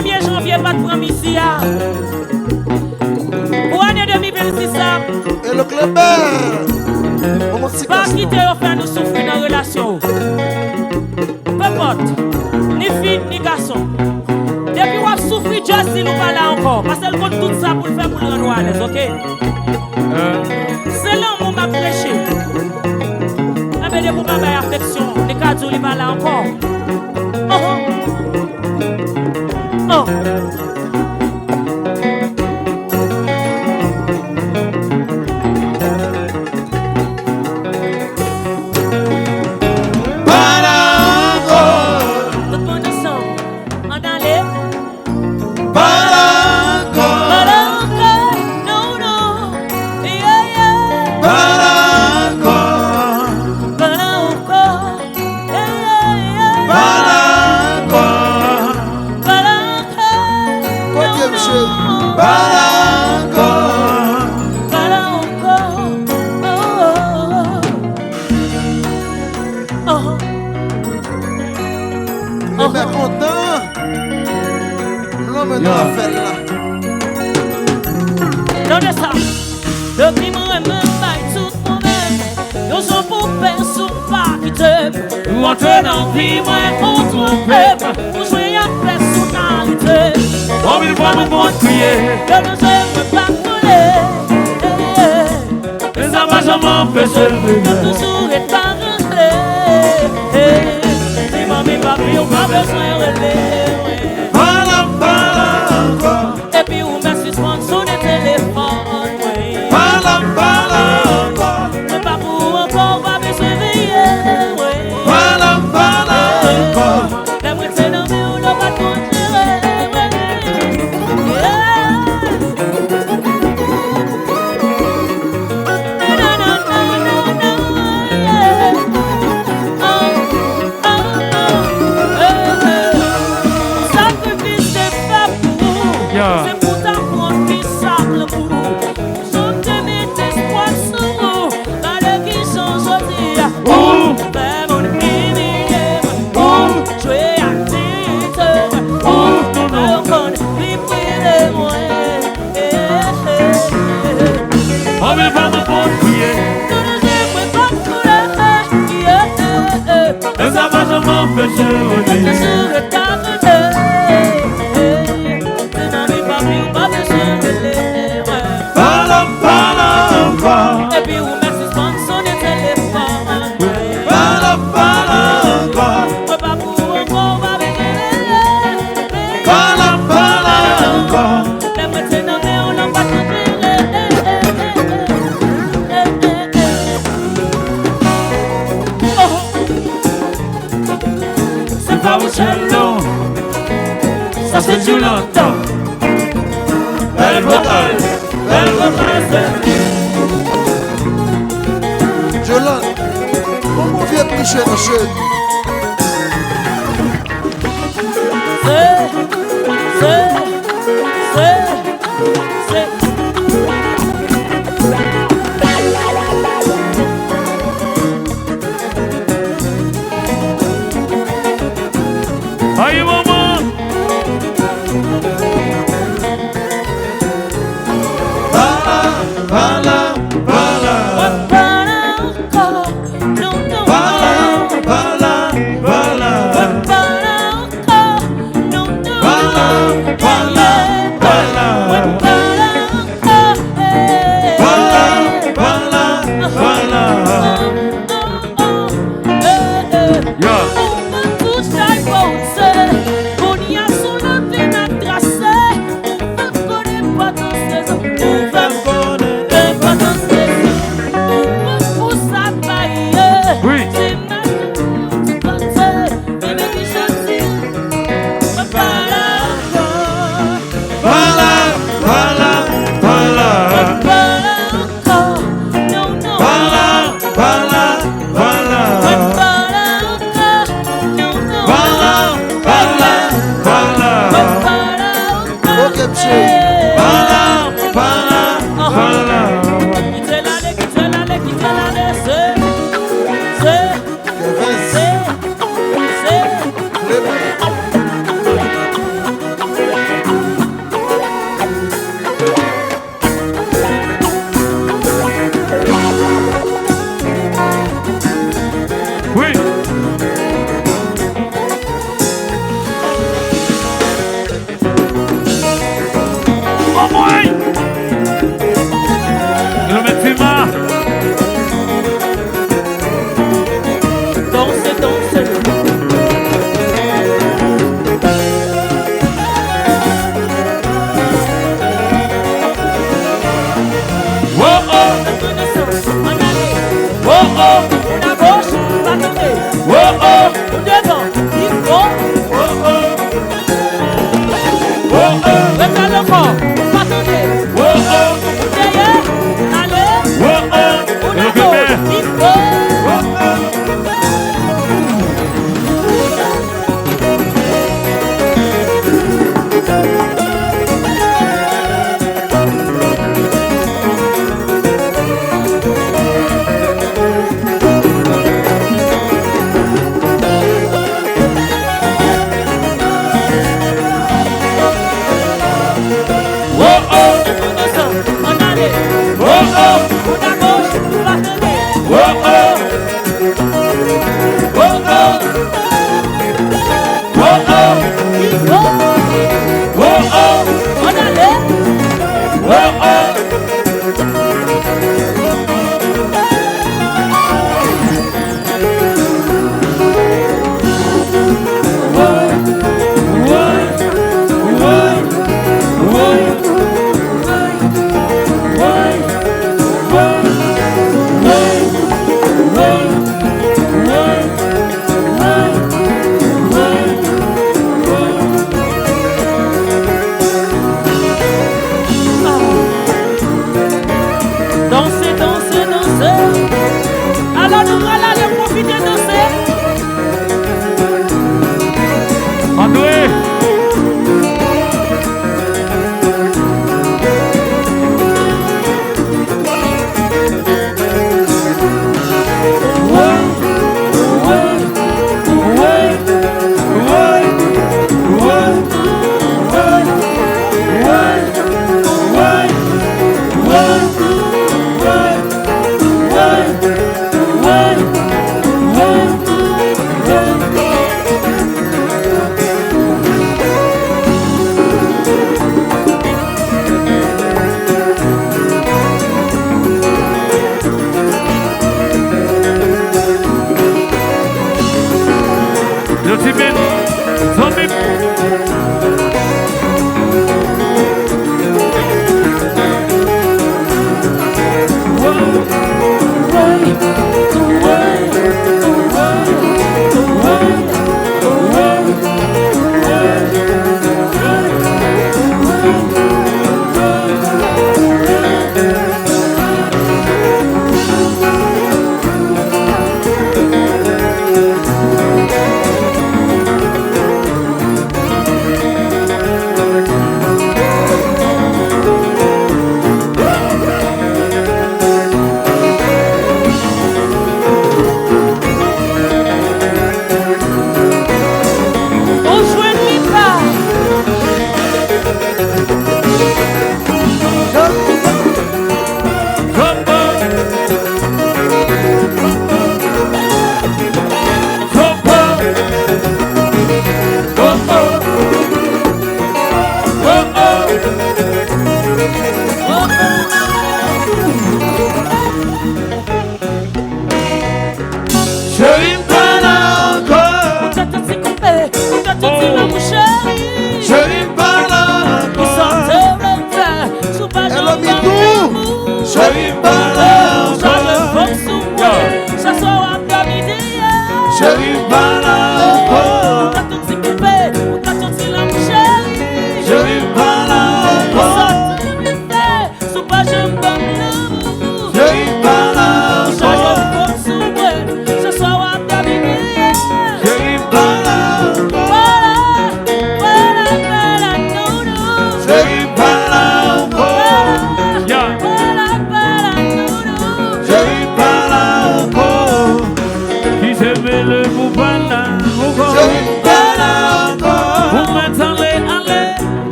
1er janvier, pas de prendre ici. Pour l'année 2026, et le club pas quitter ou faire nous souffrir dans la relation. Peu importe, ni fille ni garçon. Depuis qu'on souffre, Dieu si nous pas là encore. Parce qu'elle compte tout ça pour le faire pour le rendre à l'aise, ok? C'est l'amour m'a prêché. Mais de pour ma belle affection, les cadeaux, il pas là encore. Oh oh. Oh. Entrer dans la vie, moi, on trompe. Pour jouer à personnalité. Comme une fois, nous pouvons crier. Que nous aimons pas coller. Les amas jamais empêché le vivre. Toujours est arrêté. Si mamie, papi, on pas besoin de rêver. Voilà, voilà encore. Et puis, on met suspendre sur les téléphones. Voilà, voilà encore. Mais pas pour encore, pas besoin de veiller. Ça c'est du longtemps. Belle vocale, Jolande, comment vient tricher nos cheveux? Aïe maman.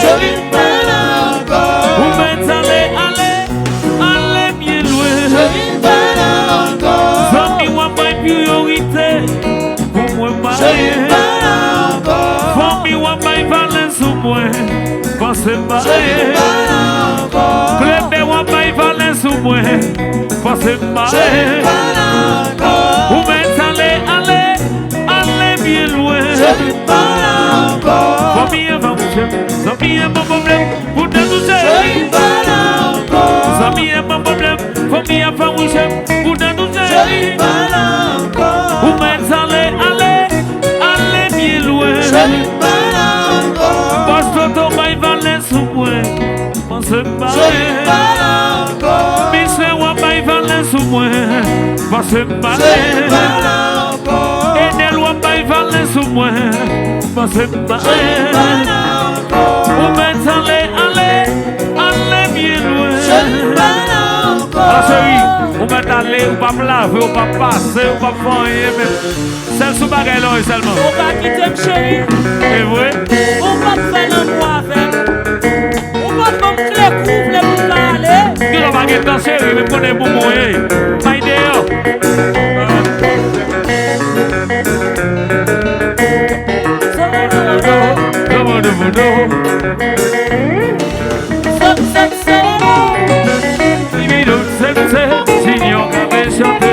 Chérie, parle encore. Ou m'êtes allé bien loin. Chérie, parle encore. Zami wa bay priorité. Pour moi, Chérie, marié. parle encore. Famille wa bay valence ou moi. Pensez Chérie, marié. parle encore. Club wa bay valence ou moi. Pensez Chérie, marié. parle encore. Ou m'êtes allé bien loin. Chérie, parle encore. Famille va bouger. Zami est mon problème. Pour nous Chérie, chérie. parle encore. Zami est mon problème. Famille va bouger. Pour nous Chérie, chérie. parle encore. Ou m'êtes allé bien loin. Chérie, parle encore. Parce que ton bail valence ou moi. Pensez Chérie, marié. parle encore. Mise wa bay valence ou moi. Pensez Chérie, marié. parle encore. Enel wa bay valence ou moi. Pensez Chérie, marié. parle encore. Ou m'êtes allé bien loin. Chérie, parle encore. Ah chérie, ou m'êtes allé, ou pas me laver, ou pas passer, ou pas faire rien, mais c'est sous bagay là seulement. On va quitter me chérie. Et vrai? On va faire l'amour avec. On va te me clé couvre les bouts aller. Qui l'a pas gagné chérie, mais prenez mon moyen. Pas idéal. Signor qu'avait chanté.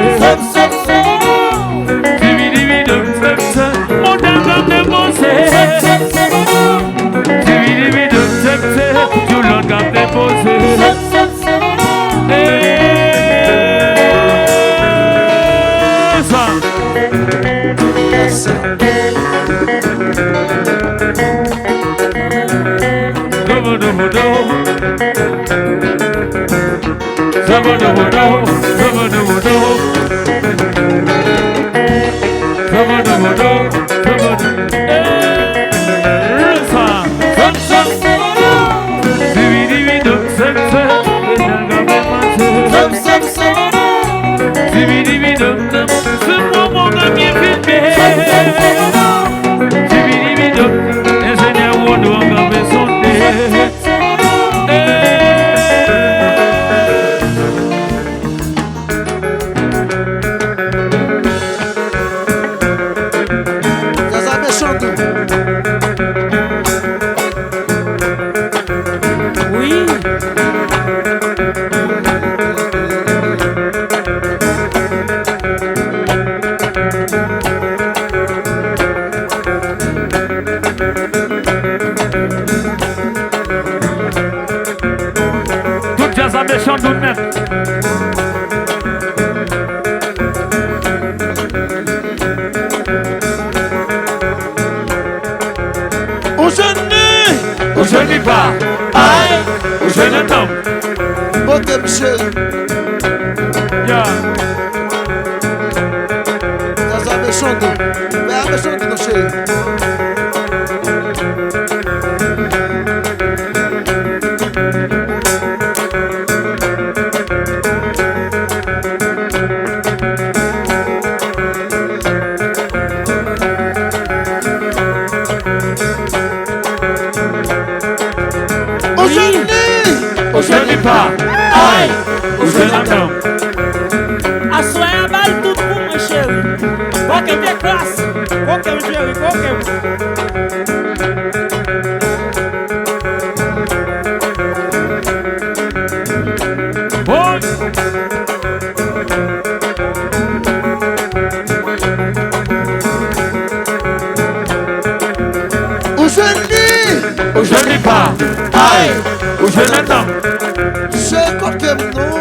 Mon dame de bosser. Tout l'autre gamme de bosser. Ça. Méchant tout de même. Aujourd'hui pas, aïe, aujourd'hui tombe. Ok, Michel. Yeah. Ça me chante. Mais me chante, mon chéri. Aujourd'hui pas, aïe, aujourd'hui tombe. Assoyez un balle tout pour mon chéri. Ok, t'es classe. Ok, mon chéri, ok. Aujourd'hui pas, aïe, aujourd'hui tombe. C'est quoi que non?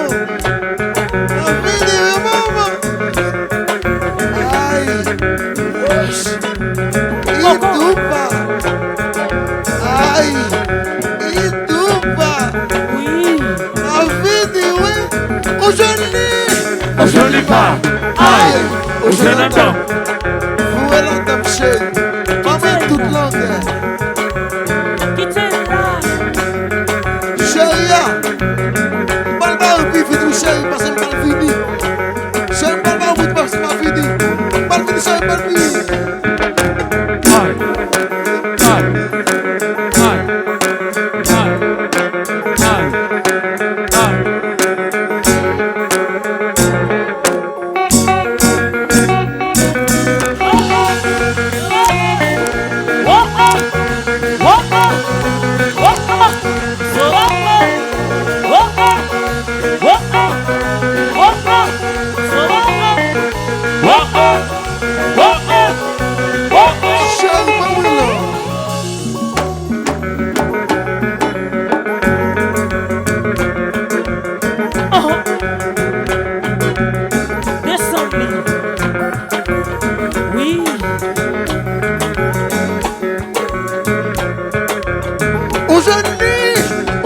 Aujourd'hui pas, aïe, aujourd'hui tombe. Vous êtes l'entendre chez maman toute langue. Quittez là. Chéria, pas le puis fini chéri parce que mal fini. Chéri pas le route parce que mal fini. Mal fini chéri mal fini. Aïe, aïe, aïe.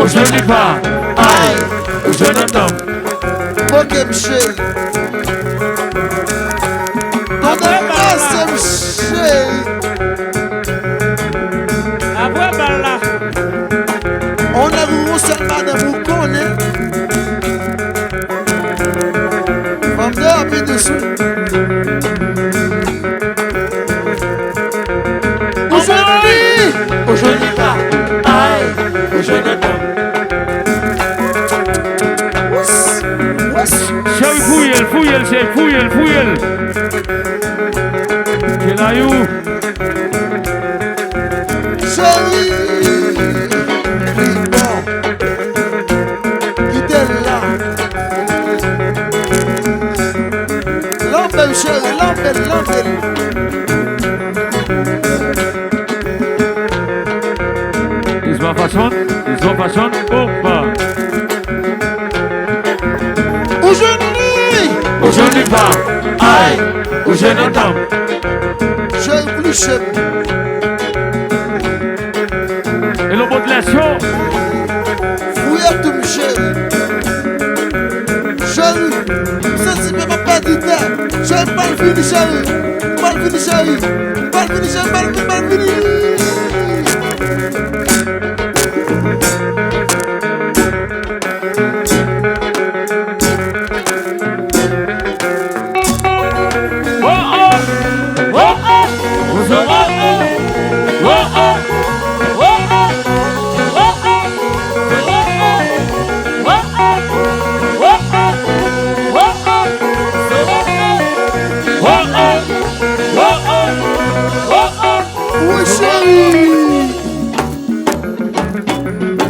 au jeune pas, aïe, au jeune homme. Ok, chérie. Ton dépasse, chérie. Après, ben là. On a vu seulement de vous connaître. Femme de un peu dessous. Aujourd'hui pas, aïe, aujourd'hui Chérie, fouille-le, chérie, fouille-le. Qui l'a eu? Chérie, bon, qui t'est là? L'ambelle, chérie, l'ambelle. Ils sont façon, opa. Aujourd'hui pas, aïe, au jeune homme. Chérie, plus chérie. Et le mot de la show. Fouille tout, chérie. Chérie, ça c'est même pas d'idée. Chérie, mal fini, chérie. Mal fini. Oui, chérie.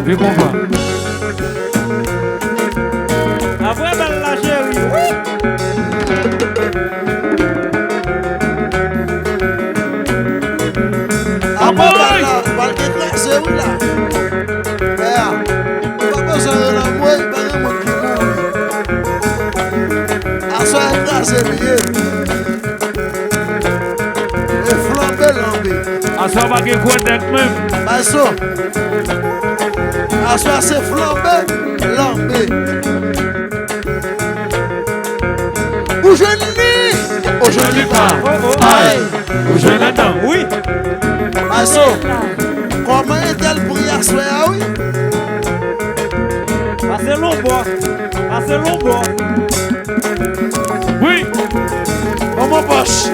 Viens qu'on va. Après, ben là, chérie. Oui. Après, c'est où là? Pas besoin de la moi, pas de mon qui à soi, c'est bien. Et flambé lambé. À ça, on va gagner quoi d'être même. Basso. À soi, c'est flambé lambé. Aujourd'hui pas, aïe, au jeune homme. Oui. Basso. Comment est-elle pour y asseoir, oui? Assez long bois. Oui. Maman poche.